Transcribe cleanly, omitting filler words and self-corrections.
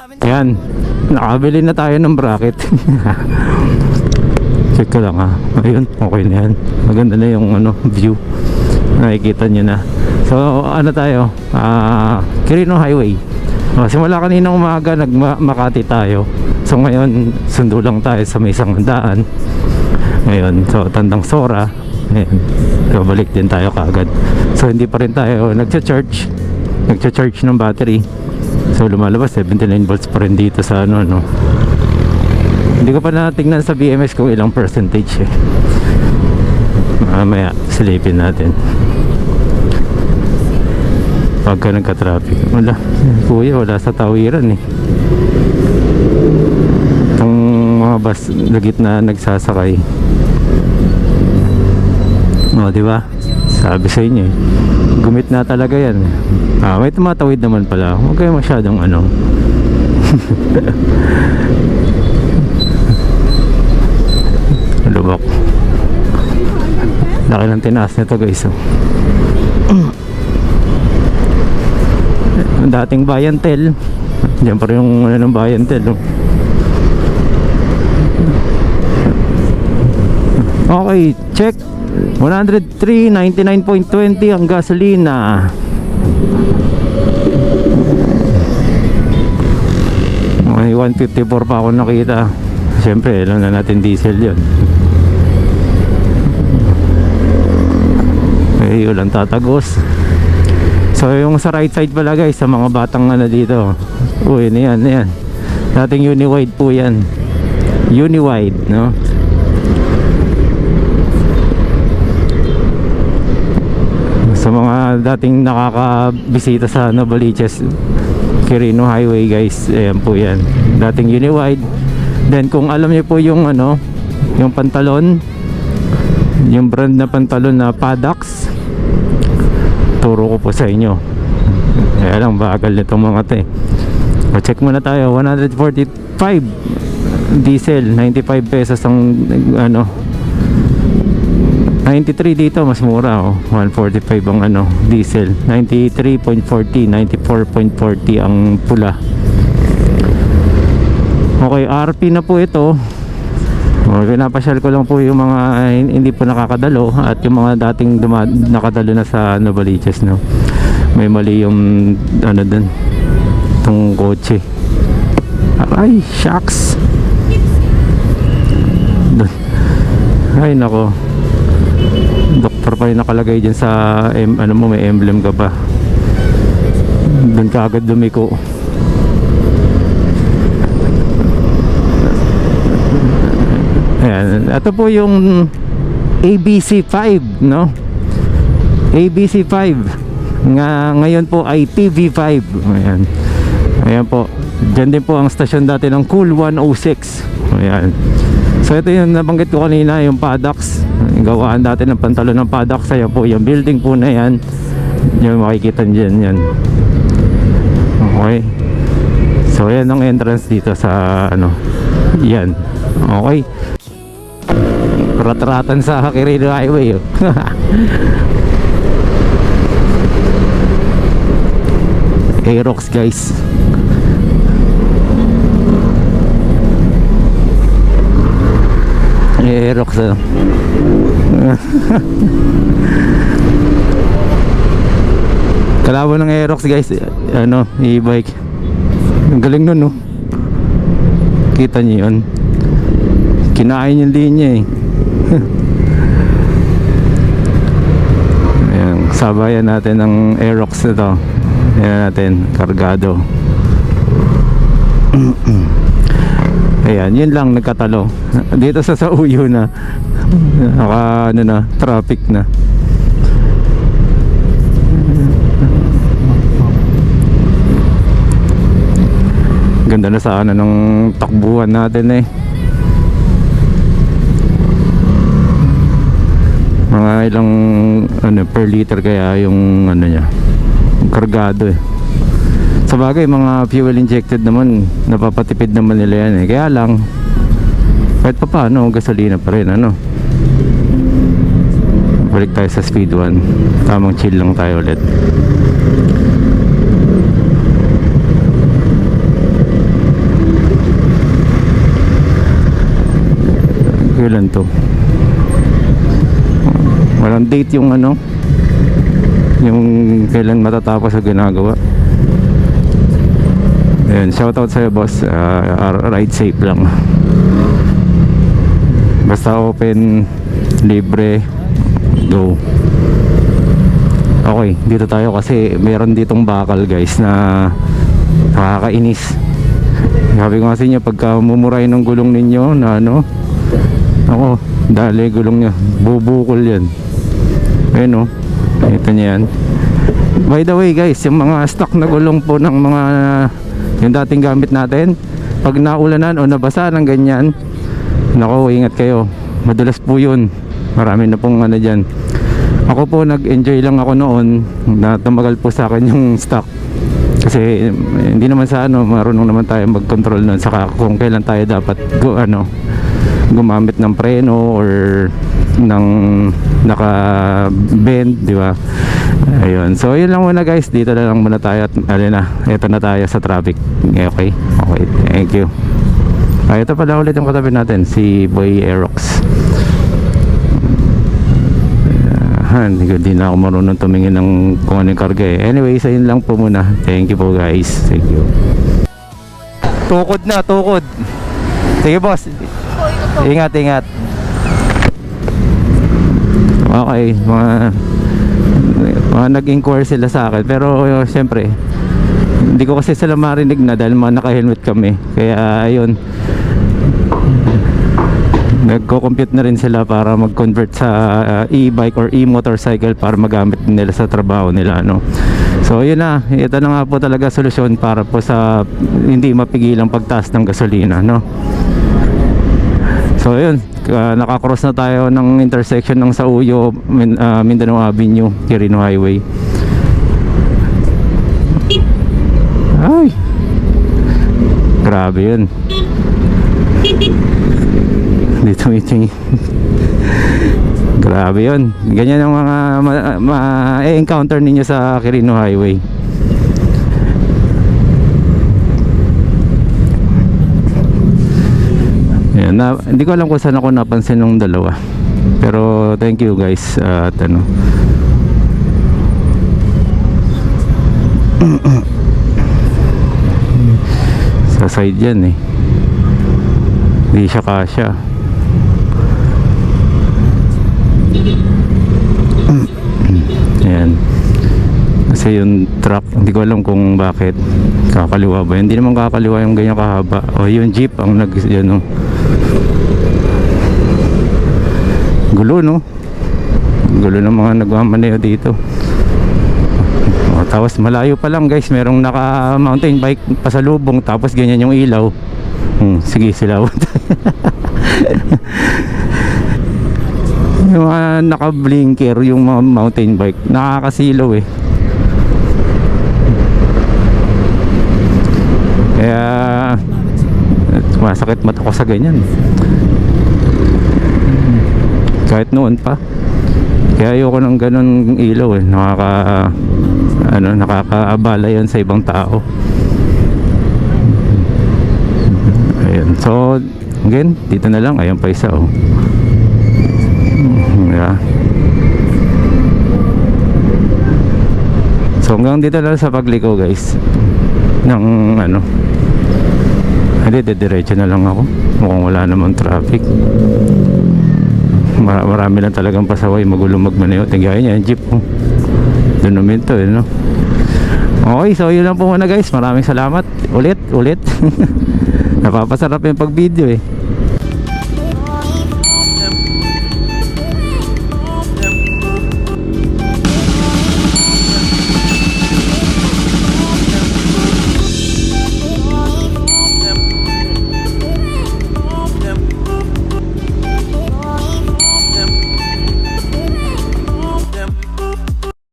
Ayan, nakabili na tayo ng bracket. Check ko lang ha. Ayun, okay na yan. Maganda na yung view. Nakikita nyo na. So ano tayo, Quirino Highway. Simula kaninang umaga Makati tayo. So ngayon sundo lang tayo sa may isang daan. Ngayon, so Tandang Sora. Ayan, so balik din tayo kaagad. So hindi pa rin tayo nagcha-charge ng battery. So lumalabas 79 volts pa rin dito sa Hindi ko pa natingnan sa BMS kung ilang percentage mamaya silipin natin pagka nagka-traffic. Wala, kuya, wala sa tawiran itong mga bus na gitna nagsasakay. Diba? Sabi sa inyo gumit na talaga yan. May tumatawid naman pala. Huwag kayo masyadong lubak. Laki ng tinaas nito guys. Dating Bayantel. Diyan pa rin yung Bayantel. Okay, check. 103, 99.20 ang gasolina. May 154 pa ako nakita. Siyempre, alam na natin diesel yun. Okay, ulang tatagos. So yung sa right side pala guys, sa mga batang dito. Uy, yan. Dating Uniwide po yan. Uniwide, no? Sa mga dating nakakabisita sa Novaliches Quirino Highway guys, ayan po yan. Dating Uniwide. Then kung alam niyo po yung yung pantalon, yung brand na pantalon na Padax, turo ko po sa inyo. Kaya lang bagal nitong mga check muna tayo. 145 diesel, 95 pesos ang 93 dito, mas mura 145 ang diesel, 93.40, 94.40 ang pula. Okay, RP na po ito. Pinapasyal ko lang po yung mga hindi po nakakadalo at yung mga dating nakadalo na sa Novaliches, no. May mali yung dun, itong kotse. Ay, shucks. Ay nako, doktor pa yung nakalagay dyan sa may emblem ka pa. Doon ka agad dumiko. Ayan, ito po yung ABC5, no? ABC5 ngayon po ay TV5. Ayan po. Diyan din po ang stasyon dati ng Cool 106. Ayan. So ito yung nabanggit ko kanina, yung Padax. Gawaan dati ng pantalon ng Padax. Ayan po, yung building po na yan. Yung makikita dyan yan. Okay. So yan ang entrance dito sa yan. Okay. Rat-ratan sa Quirino Highway. Aerox guys. Aerox kalaban ng Aerox guys, e-bike. Ang galing nun, no? Kita nyo yun, kinain yung linya Ayan, sabayan natin ng Aerox na to. Ayan natin, kargado. Ayan, yun lang nagkatalo. Dito sa Sauyo na traffic na. Ganda na sana ng takbuhan natin mga ilang per liter kaya yung niya, kargado sa bagay. Mga fuel injected naman, napapatipid naman nila yan kaya lang kahit pa paano gasolina pa rin. Balik tayo sa speed 1, tamang chill lang tayo ulit. kailan to. Walang date yung ano, yung kailan matatapos ang ginagawa. Ayun, shoutout sa'yo boss. Ride safe lang. Basta open, libre, go. Okay, dito tayo kasi meron ditong bakal guys na nakakainis. Sabi ko kasi inyo, pagka mumurahin ng gulong ninyo na ano, ako, dali gulong nyo, bubukol yan. Ayun o, ito niya yan. By the way guys, yung mga stock na gulong po ng mga yung dating gamit natin, pag naulanan o nabasa ng ganyan, nako, ingat kayo, madulas po yun. Marami na pong ano dyan. Ako po nag-enjoy lang ako noon na tumagal po sa akin yung stock. Kasi hindi naman sa ano, marunong naman tayo mag-control nun. Saka kung kailan tayo dapat gumamit ng preno or ng naka-bend, di ba? Ayun. So yun lang muna guys. Dito na lang muna tayo at ito na tayo sa traffic. Okay? Okay. Thank you. Ito pala ulit yung katabi natin, si Boy Aerox. Hindi na ako marunong tumingin ng kung ano yung karga eh. Anyway, sa yun lang po muna. Thank you po guys. Thank you. Tukod na, tukod. Sige boss. Ingat, ingat. Okay, mga nag-inquire sila sa akin. Pero siyempre, hindi ko kasi sila marinig na dahil mga naka-helmet kami. Kaya ayun, nagko-compute na rin sila para mag-convert sa e-bike or e-motorcycle para magamit nila sa trabaho nila, no? So yun na, ito na nga po talaga solusyon para po sa hindi mapigilang pagtaas ng gasolina, no? So yun, nakakross na tayo ng intersection ng Sauyo, Mindanao Avenue, Quirino Highway. Ay, grabe yun. Dito meeting. Grabe yun. Ganyan ang mga ma-encounter ninyo sa Quirino Highway. Yan, hindi ko alam kung saan ako napansin ng dalawa. Pero thank you guys. At ano, sa side yan eh, hindi siya kasya. Ayan. Kasi yung truck, hindi ko alam kung bakit kakaliwa ba. Hindi naman kakaliwa yung ganyan kahaba. O yung jeep ang yan, no? Gulo, no? Gulo ng mga nagmamaneo dito. O, tapos malayo pa lang guys, merong naka mountain bike pasalubong, tapos ganyan yung ilaw. Sige, silaw. Yung mga naka-blinker, yung mga mountain bike, nakakasilaw eh. Kaya masakit mata ko sa ganyan. Kahit noon pa. Kaya ayoko ng ganun ilaw eh. Nakakaabala yan sa ibang tao. Ayan. So again, dito na lang. Ayun pa isa oh. Yeah. So hanggang dito na lang sa pagliko guys ng ano, hindi, diretso na lang ako. Mukhang wala namang traffic. Marami lang talagang pasaway, magulo magmaneho. Tingnan niya yung jeep oh. Doon namin to eh, no? Okay, so yun lang po muna guys. Maraming salamat. Ulit. Napapasarap yung pag video eh.